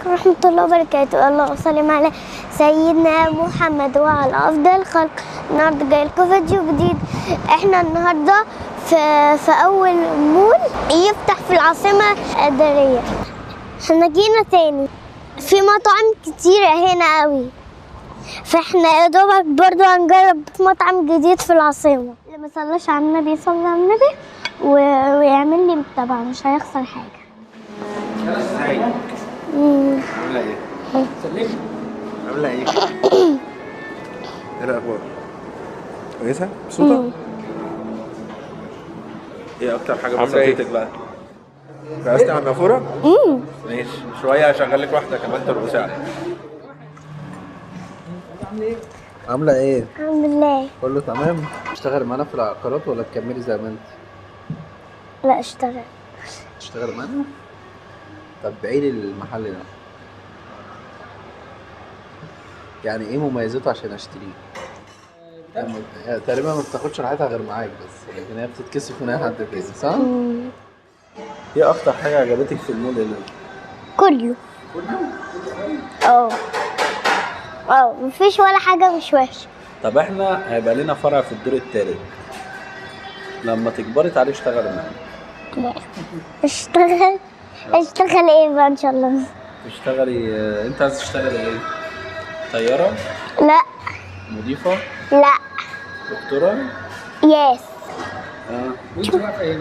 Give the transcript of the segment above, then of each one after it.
ورحمة الله وبركاته. اللهم صل على سيدنا محمد وعلى أفضل الخلق. النهارده جاي لكم فيديو جديد. احنا النهارده في أول مول يفتح في العاصمة الإدارية. احنا جينا تاني في مطاعم كتيرة هنا قوي، فاحنا يا دوبك برضو هنجرب مطعم جديد في العاصمة. اللي ما صلاش على النبي صلى على النبي ويعمل لي متابعة مش هيخسر حاجة. ازيك؟ عاملة ايه؟ سلمي. عاملة ايه؟ ايه الأخبار؟ كويسة؟ مبسوطة؟ ايه أكتر حاجة بسطتك بقى؟ رقصتي على النافورة؟ ماشي، شوية هشغل لك واحدة كمان ترقصي عليها. عاملة ايه؟ الحمد لله. كله تمام؟ تشتغلي معانا في العقارات ولا تكملي زي ما انت؟ لا اشتغل. تشتغلي معانا؟ طب بعيلي المحل ده. يعني ايه مميزاته عشان اشتريه؟ تقريبا ما بتاخدش راحتها غير معاك بس، لكن هي بتتكسف من اي حد تاني، صح؟ ايه اكتر حاجة عجبتك في المول هنا؟ كله. مفيش ولا حاجة مش وحشة. طب احنا هيبقى لنا فرع في الدور التالت، لما تكبري تعالي اشتغلي معانا. لا اشتغل ايه بقى ان شاء الله؟ تشتغلي انت عايز تشتغلي ايه؟ طيارة؟ لا. مضيفة؟ لا. دكتورة؟ يس. وانت بقى ايه؟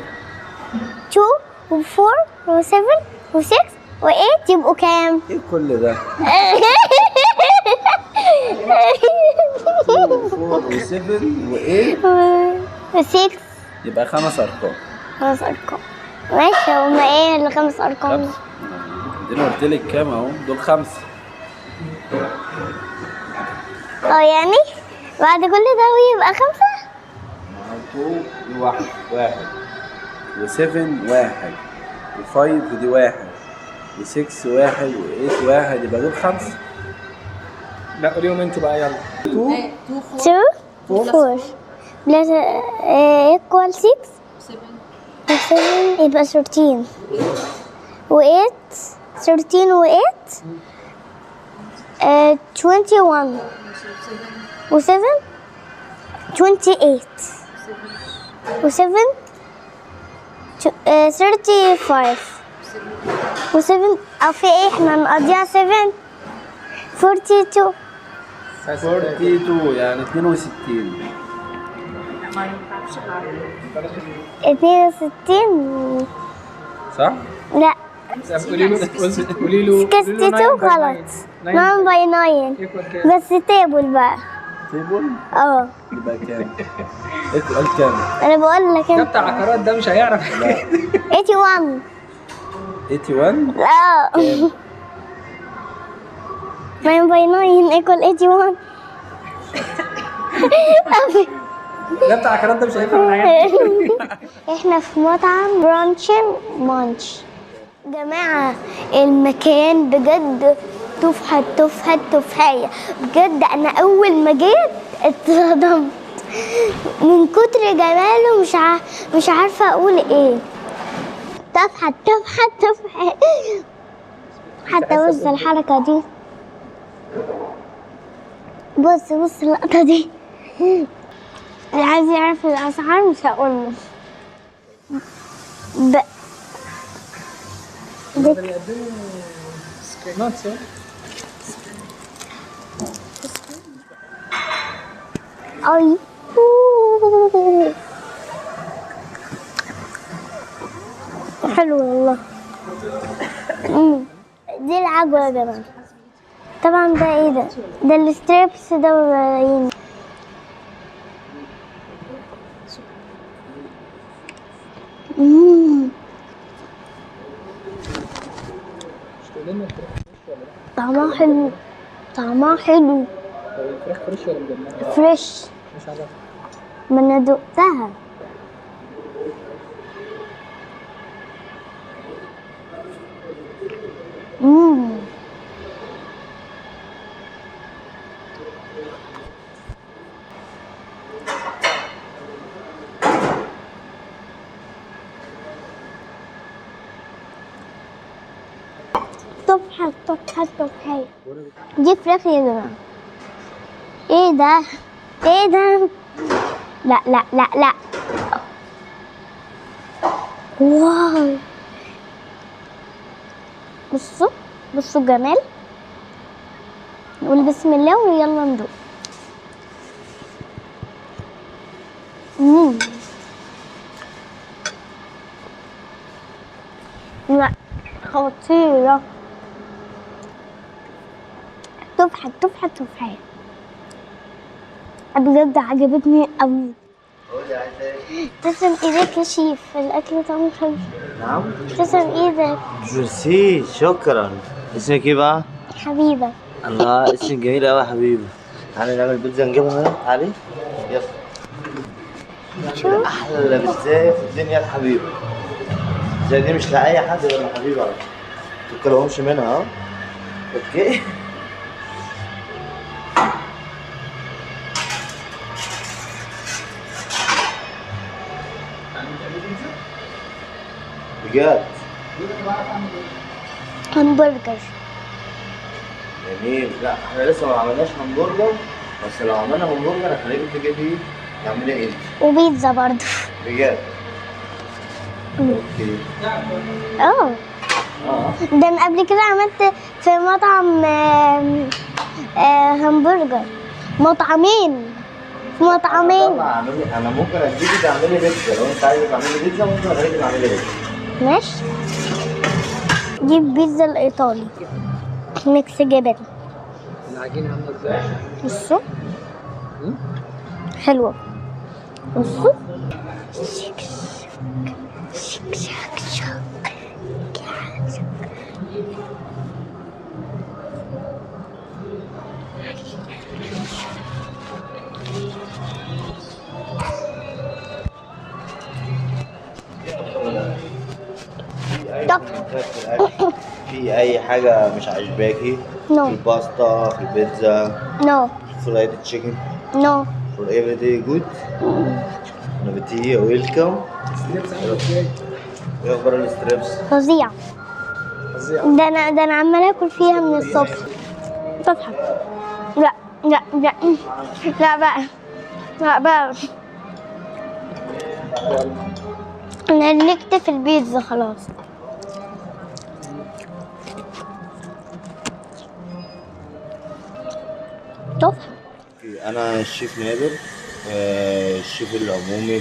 2 و4 و7 و6 و8 يبقوا كام؟ ايه كل ده؟ 4 و7 و8 و6 يبقى 5 ارقام. 5 ارقام. ماشي، هما ايه ال5 ارقام؟ خمسة. اديني قلت لك كام اهو، دول 5. يعني بعد كل ده يبقى 5؟ 2 1 و7 1 و5 دي 1 و6 1 و8 1 يبقى دول 5. لا قوليهم انتوا بقى يلا. 2 2 4 بلس equal 6 و7 يبقى 13 و8 13 و8 21 و7 28 و7 35 و7 او في ايه احنا نقضيها 7 42 42 يعني 62. 62 صح؟ لا قولي له 62 غلط. 9 باي 9 بس تيبل بقى. تيبل؟ يبقى كام؟ قال كام؟ انا بقول لك ده انت بتاع عقارات ده مش هيعرف. 81. 81؟ لا 9 باي 9 equal 81. ده بتاع عقارات ده مش هيفهم حاجه. احنا في مطعم برانشن مانش. جماعة المكان بجد تحفة بجد. انا اول ما جيت اتصدمت من كتر جماله. مش عارفة اقول ايه. تحفة حتى بص الحركة دي. بص اللقطة دي. اللي عايز يعرف الاسعار مش هقوله. سكرينات صح؟ اي حلو والله. دي العجوة يا جماعة. طبعا ده ايه ده الستريبس ده ملايين. طعمها حلو. الفراخ فريش ولا مجمدة؟ فريش. مش عارف. ما انا دقتها. تفحص تفحص تفحص. دي فراخ يا جماعة. ايه ده؟ ايه ده؟ لا لا لا لا. واو، بصوا بصوا الجمال. نقول بسم الله ويلا ندوق. لا خطيرة، تفحة تفحة تفحة، بجد عجبتني قوي. تسلم ايدك يا شيف، الاكل طعمه حلو. نعم. تسلم ايدك. ميرسي، شكرا. اسمك ايه بقى؟ حبيبة. الله، اسمك جميل قوي يا حبيبي. تعالي نعمل بيتزا نجيبها هنا، تعالي يلا. شوف احلى بيتزا في الدنيا الحبيبه. زي دي مش لاي حد غير الحبيبه، ما تاكلهمش منها. اه اوكي. بجد همبرجر. جميل. لا احنا لسه ما عملناش همبرجر، بس لو عملنا همبرجر هخليك تجيبي تعملي انت. وبيتزا برضه. بجد. اوكي. اه ده انا قبل كده عملت في مطعم همبرجر، مطعمين في مطعمين. طبعا انا ممكن اديكي تعملي بيتزا، لو انت عايزه تعملي بيتزا ممكن اخليكي تعملي بيتزا. ماشي. دي البيتزا الايطالي، ميكس جبن. العجينة عاملة ازاي؟ بصوا حلوة، بصوا شك شك شك شك. طب في اي حاجه مش عاجباكي؟ نو في الباستا، في البيتزا، نو فرايد تشيكن، نو. for everyday good. نبتدي ويلكم. ايه اخبار الستريبس؟ فظيع. فظيع. ده انا عمالة اكل فيها من الصبح. تضحك. لا لا لا لا بقى، لا بقى. انا نكتب في البيتزا خلاص. تحفة. انا الشيف نادر، الشيف العمومي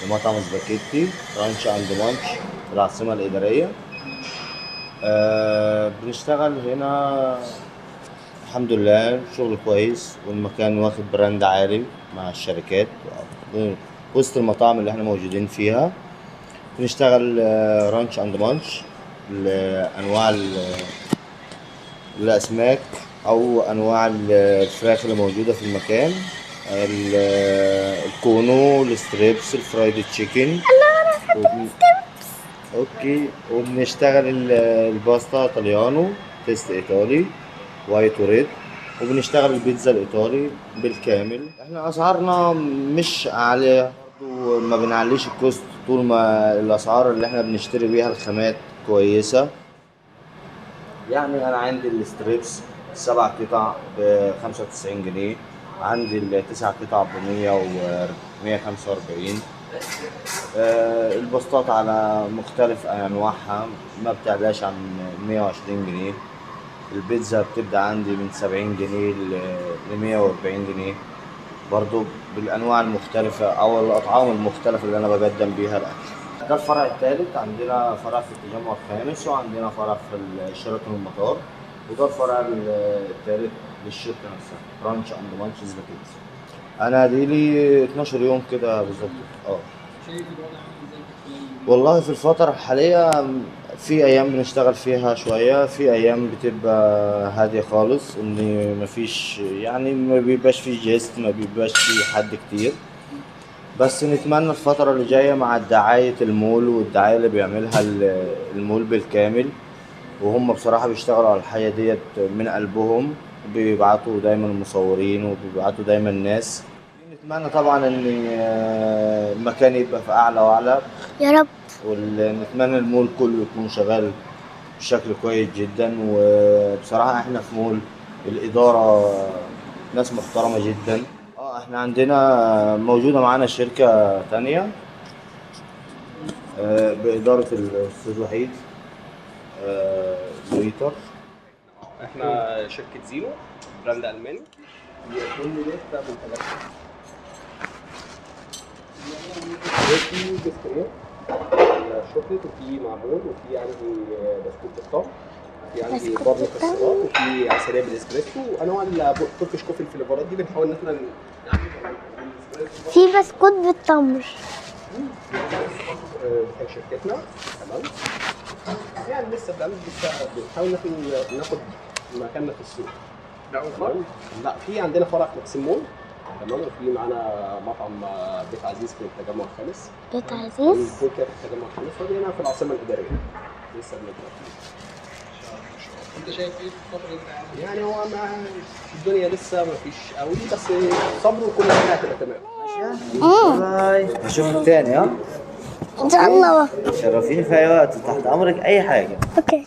لمطعم سباكيتي رانش اند مانش في العاصمه الاداريه. بنشتغل هنا الحمد لله، شغل كويس، والمكان واخد براند عالي مع الشركات وسط المطاعم اللي احنا موجودين فيها. بنشتغل رانش اند مانش لانواع الاسماك او انواع الفراخ اللي موجوده في المكان، الكونو، الستريبس، الفرايد تشيكن. اوكي. وبنشتغل الباستا ايطاليانو، تيست ايطالي، وايت وريد. وبنشتغل البيتزا الايطالي بالكامل. احنا اسعارنا مش عاليه، برضو ما بنعليش الكوست طول ما الاسعار اللي احنا بنشتري بيها الخامات كويسه. يعني انا عندي الستريبس 7 قطع ب 95 جنيه، عندي التسع قطع ب 145. البسطات على مختلف انواعها ما بتعلاش عن 120 جنيه. البيتزا بتبدأ عندي من 70 جنيه ل 140 جنيه، برضو بالانواع المختلفة او الاطعام المختلفة اللي انا بقدم بيها الاكل. ده الفرع الثالث، عندنا فرع في التجمع الخامس، وعندنا فرع في شيراتون المطار، وده الفرع الثالث للشركة نفسها رانش اند مانش سباكيتي. انا ديلي 12 يوم كده بالظبط. والله في الفترة الحالية في ايام بنشتغل فيها شوية، في ايام بتبقى هادية خالص، ان مفيش يعني ما بيبقاش في جيست، ما بيبقاش في حد كتير. بس نتمنى الفترة اللي جاية مع دعاية المول والدعاية اللي بيعملها المول بالكامل، وهم بصراحة بيشتغلوا على الحاجة ديت من قلبهم، بيبعتوا دايما مصورين وبيبعتوا دايما ناس. نتمنى طبعا ان المكان يبقى في اعلى واعلى يا رب. ونتمنى المول كله يكون شغال بشكل كويس جدا. وبصراحة احنا في مول الإدارة ناس محترمة جدا. احنا عندنا موجودة معانا شركة تانية بإدارة الأستاذ وحيد لويتر. احنا شركة زينو براند ألماني. كل ده من ثلاثة. في بسكوت شوكليت، وفي معمول، وفي عندي بسكوت بالطعم، في عندي بار مكسرات، وفي عسلية بالاسبريسو، وانواع التركيش كوفي الفليفرات دي بنحاول ان احنا في بسكوت بالتمر بتاع شركتنا. تمام. يعني لسه بنحاول ان احنا ناخد مكاننا في السوق. لا، في عندنا فرع في ماكسيمون. تمام. وفي معانا مطعم بيت عزيز في التجمع الخامس. بيت عزيز في التجمع الخامس، ودينا في العاصمه الاداريه. لسه بنبدا فيه. انت شايف ايه في الفتره اللي انت يعني هو الدنيا لسه ما فيش قوي، بس صبر وكل حاجه هتبقى تمام. باي. اشوفك تاني. ان شاء الله. شرفيني في اي وقت، تحت امرك اي حاجة. اوكي.